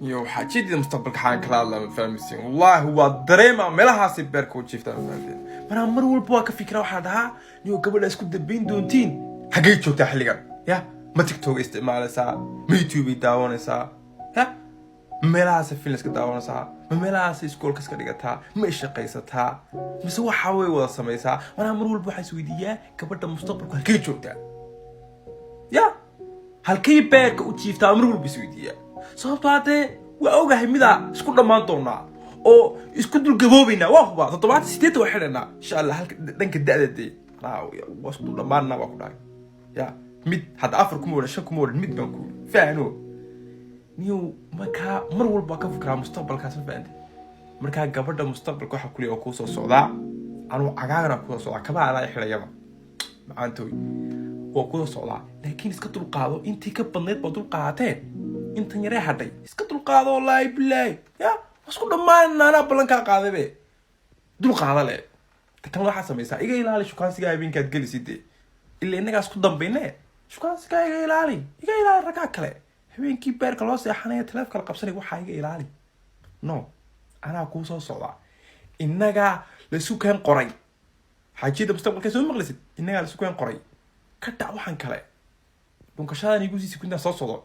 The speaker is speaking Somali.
يو حاجتي المستقبل كحان كلاد لا فهمتين والله هو دريمه ملها سيبرك وجيفتا فهمتين انا مر والبا كفكره waxa dhaha niyo gabadha isku dabeen doontiin xagee joogtaa xilligan ya ma tiktok isticmaalaysaa ma youtube daawanaysaa ha meelahaas films ka daawanaysaa ma meelahaas iskoolka iska dhigataa ma shaqaysataa mise waxa way wada samaysaa ana mar walba waxa isweydiiyaa gabadha mustaqbalka halkee joogtaa ya halkee beerka u jiiftaa mar walba isweydiiyaa sababtoo ah waa ogahay mida isku dhamaan doonaa oo isku dul gaboobina waa huba 78 wax xidhana insha Allah halka dhanka da'dade waa isku dhamaana waa ku dhaay ya mid had afar kuma wada shan kuma wada mid baan ku faano niyo mar walba ka fikraa mustaqbalkaas ma faanti marka gabadha mustaqbalka waxa kulii oo ku soo socdaa anu cagaagana ku soo socdaa kaba ala xiliyaba macaantooy oo ku soo socdaa laakiin iska dul qaado intii ka badneed baa dul qaateen intan yare hadhay iska dul qaado wallahi billahi ya isku dhamaan ana balanka qaadabe dul qaada le tan waxa sameeysa iga ilaali shukaansiga habeenkaad galisid ilaa inaga isku dambeynay shukaansiga iga ilaali raga kale habeenkii beerka loo seexanay telefoon kala qabsanay waxa iga ilaali no ana ku soo socda inaga la sukaan qoray xaajida mustaqbalka soo maqlisid inaga la sukaan qoray ka dhac waxan kale dunkashada igu sii kunta soo socdo